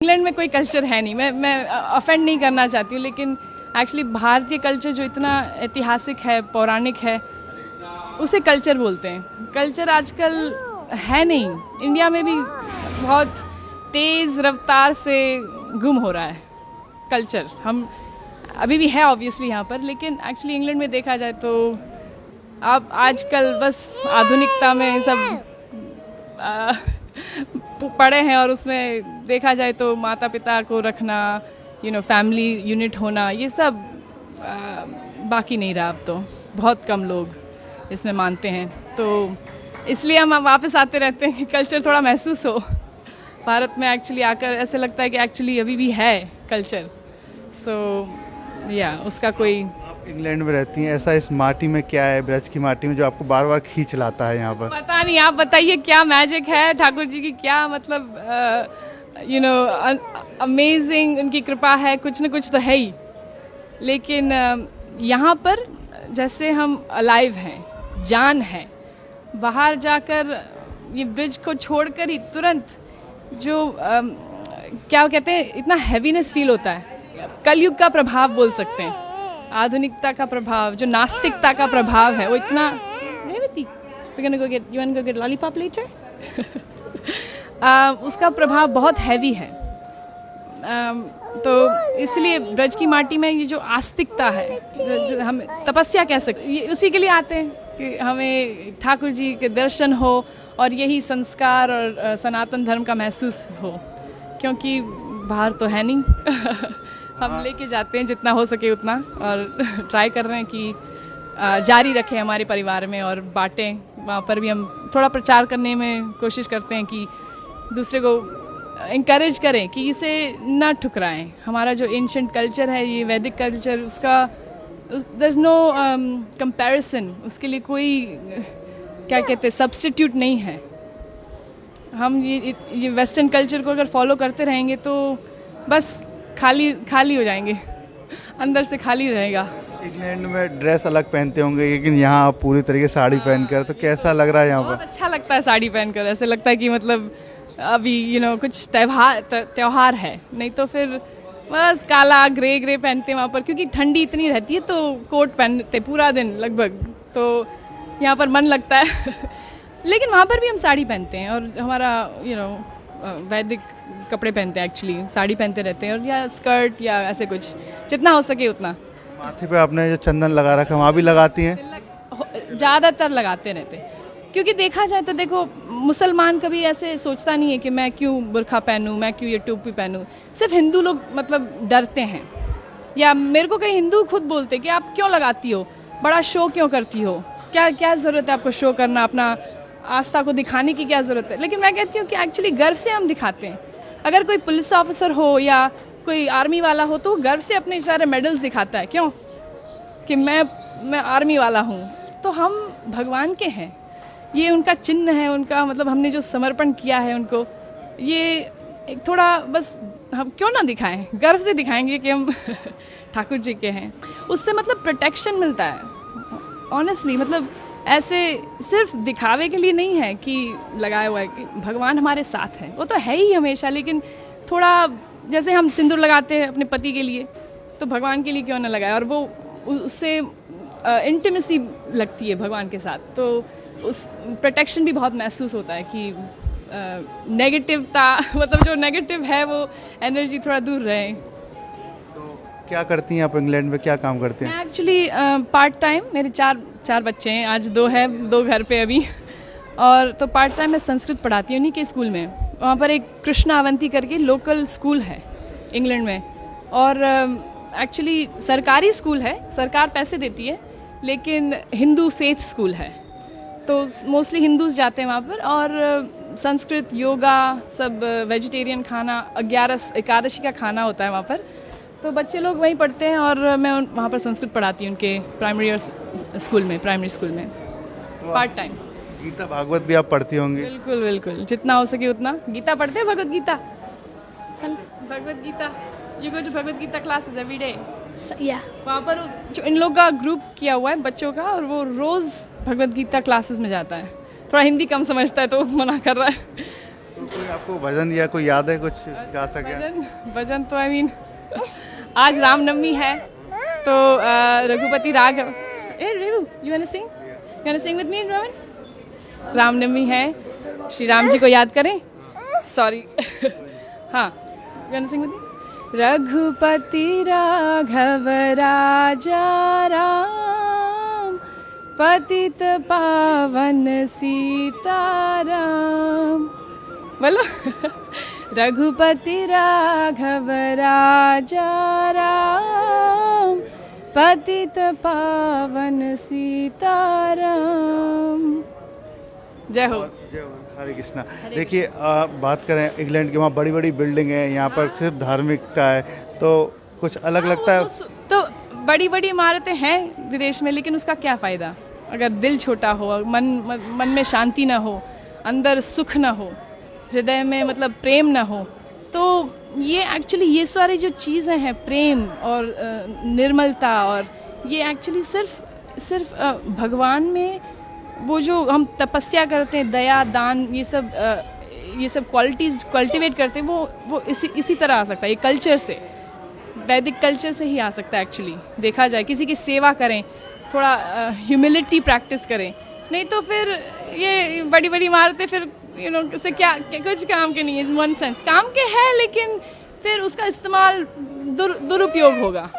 England में कोई culture है नहीं, मैं ऑफेंड नहीं करना चाहती हूँ, लेकिन एक्चुअली भारतीय कल्चर जो इतना ऐतिहासिक है, पौराणिक है, उसे कल्चर बोलते हैं। कल्चर आजकल है नहीं, इंडिया में भी बहुत तेज़ रफ्तार से गुम हो रहा है कल्चर। हम अभी भी है ऑब्वियसली यहाँ पर, लेकिन एक्चुअली इंग्लैंड में देखा जाए तो अब आजकल बस आधुनिकता में सब पड़े हैं, और उसमें देखा जाए तो माता पिता को रखना, फैमिली यूनिट होना, ये सब बाकी नहीं रहा। अब तो बहुत कम लोग इसमें मानते हैं, तो इसलिए हम वापस आते रहते हैं कि कल्चर थोड़ा महसूस हो। भारत में एक्चुअली आकर ऐसे लगता है कि एक्चुअली अभी भी है कल्चर। उसका कोई इंग्लैंड में रहती हैं, ऐसा इस माटी में क्या है, ब्रज की माटी में, जो आपको बार बार खींच लाता है यहाँ पर? पता नहीं, आप बताइए क्या मैजिक है ठाकुर जी की, क्या मतलब अमेजिंग उनकी कृपा है, कुछ न कुछ तो है ही। लेकिन यहाँ पर जैसे हम अलाइव हैं, जान है, बाहर जाकर ये ब्रिज को छोड़कर ही तुरंत जो क्या कहते हैं, इतना हैवीनेस फील होता है। कलयुग का प्रभाव बोल सकते हैं, आधुनिकता का प्रभाव, जो नास्तिकता का प्रभाव है, वो इतना लॉलीपॉप लेटर उसका प्रभाव बहुत हैवी है। तो इसलिए ब्रज की माटी में ये जो आस्तिकता है, जो हम तपस्या कह सकते, ये उसी के लिए आते हैं कि हमें ठाकुर जी के दर्शन हो और यही संस्कार और सनातन धर्म का महसूस हो, क्योंकि बाहर तो है नहीं। हम लेके जाते हैं जितना हो सके उतना, और ट्राई कर रहे हैं कि जारी रखें हमारे परिवार में और बांटें। वहाँ पर भी हम थोड़ा प्रचार करने में कोशिश करते हैं कि दूसरे को इंकरेज करें कि इसे ना ठुकराएं। हमारा जो एंशिएंट कल्चर है, ये वैदिक कल्चर, उसका देयर इज़ नो कंपैरिजन, उसके लिए कोई क्या कहते हैं सब्स्टिट्यूट नहीं है। हम ये वेस्टर्न कल्चर को अगर फॉलो करते रहेंगे तो बस खाली हो जाएंगे, अंदर से खाली रहेगा। इंग्लैंड में ड्रेस अलग पहनते होंगे, लेकिन यहाँ आप पूरी तरीके से साड़ी पहनकर, तो कैसा लग रहा है यहाँ पर? बहुत अच्छा लगता है साड़ी पहनकर, ऐसे लगता है कि मतलब अभी कुछ त्योहार है, नहीं तो फिर बस काला ग्रे पहनते हैं वहाँ पर, क्योंकि ठंडी इतनी रहती है तो कोट पहनते पूरा दिन लगभग, तो यहाँ पर मन लगता है। लेकिन वहाँ पर भी हम साड़ी पहनते हैं, और हमारा वैदिक कपड़े पहनते हैं, एक्चुअली साड़ी पहनते रहते हैं, और या स्कर्ट या ऐसे कुछ, जितना हो सके उतना। माथे पे आपने जो चंदन लगा रखा है, वहाँ भी लगाती हैं? ज़्यादातर लगाते रहते हैं, क्योंकि देखा जाए तो देखो, मुसलमान कभी ऐसे सोचता नहीं है कि मैं क्यों बुर्खा पहनूं, मैं क्यों ये टोपी पहनूं। सिर्फ हिंदू लोग मतलब डरते हैं, या मेरे को कई हिंदू खुद बोलते कि आप क्यों लगाती हो, बड़ा शो क्यों करती हो, क्या ज़रूरत है आपको शो करना, अपना आस्था को दिखाने की क्या ज़रूरत है। लेकिन मैं कहती हूँ कि एक्चुअली गर्व से हम दिखाते हैं। अगर कोई पुलिस ऑफिसर हो या कोई आर्मी वाला हो, तो गर्व से अपने सारे मेडल्स दिखाता है, क्यों, कि मैं आर्मी वाला हूँ। तो हम भगवान के हैं, ये उनका चिन्ह है, उनका मतलब हमने जो समर्पण किया है उनको, ये एक थोड़ा बस हम क्यों ना दिखाएं, गर्व से दिखाएंगे कि हम ठाकुर जी के हैं। उससे मतलब प्रोटेक्शन मिलता है ऑनेस्टली, मतलब ऐसे सिर्फ दिखावे के लिए नहीं है कि लगाया हुआ है, कि भगवान हमारे साथ है, वो तो है ही हमेशा। लेकिन थोड़ा जैसे हम सिंदूर लगाते हैं अपने पति के लिए, तो भगवान के लिए क्यों ना लगाए, और वो उससे इंटीमेसी लगती है भगवान के साथ, तो उस प्रोटेक्शन भी बहुत महसूस होता है कि नेगेटिवता मतलब जो नेगेटिव है वो एनर्जी थोड़ा दूर रहे। तो क्या करती हैं आप इंग्लैंड में, क्या काम करते हैं? मैं एक्चुअली पार्ट टाइम, मेरे चार बच्चे हैं, आज दो घर पे अभी, और तो पार्ट टाइम मैं संस्कृत पढ़ाती हूँ उन्हीं के स्कूल में। वहाँ पर एक कृष्णा अवंती करके लोकल स्कूल है इंग्लैंड में, और एक्चुअली सरकारी स्कूल है, सरकार पैसे देती है, लेकिन हिंदू फेथ स्कूल है, तो मोस्टली हिंदूज जाते हैं वहाँ पर। और संस्कृत, योगा, सब वेजिटेरियन खाना, 11 एकादशी का खाना होता है वहाँ पर, तो बच्चे लोग वहीं पढ़ते हैं, और मैं वहाँ पर संस्कृत पढ़ाती हूँ उनके प्राइमरी स्कूल में पार्ट टाइम। गीता भागवत भी आप पढ़ती होंगी? बिल्कुल, जितना हो सके उतना। गीता पढ़ते हैं, Bhagavad Gita, Bhagavad Gita, you go to Bhagavad Gita classes every day? वहाँ पर जो इन लोग का ग्रुप किया हुआ है बच्चों का, और वो रोज़ भगवत गीता क्लासेस में जाता है। थोड़ा हिंदी कम समझता है तो मना कर रहा है। तो कोई आपको भजन या कोई याद है कुछ गा सके? भजन भजन तो आई मीन आज रामनवमी है तो रघुपति राघव ए रेवू you want to sing with me Rohan? Ram Navami है, श्री राम जी को याद करें। सॉरी हाँ you want to sing with me? Raghupati Raghav Raja Ram पतित पावन सीताराम। बोलो रघुपति राघव राजा राम पतित पावन सीताराम। जय हो। जय हो, हरे कृष्णा। देखिए बात करें इंग्लैंड की, वहाँ बड़ी बड़ी बिल्डिंग है, यहाँ पर सिर्फ धार्मिकता है, तो कुछ अलग लगता है? तो बड़ी बड़ी इमारतें हैं विदेश में, लेकिन उसका क्या फ़ायदा अगर दिल छोटा हो, मन में शांति ना हो, अंदर सुख ना हो, हृदय में मतलब प्रेम ना हो। तो ये एक्चुअली ये सारी जो चीज़ें हैं, प्रेम और निर्मलता, और ये एक्चुअली सिर्फ भगवान में वो जो हम तपस्या करते हैं, दया दान, ये सब क्वालिटीज़ कल्टिवेट करते हैं, वो इसी तरह आ सकता है। ये कल्चर से, वैदिक कल्चर से ही आ सकता है एक्चुअली। देखा जाए किसी की सेवा करें, थोड़ा ह्यूमिलिटी प्रैक्टिस करें, नहीं तो फिर ये बड़ी बड़ी इमारतें फिर उससे क्या कुछ काम के नहीं है। वन सेंस काम के है, लेकिन फिर उसका इस्तेमाल दुरुपयोग होगा।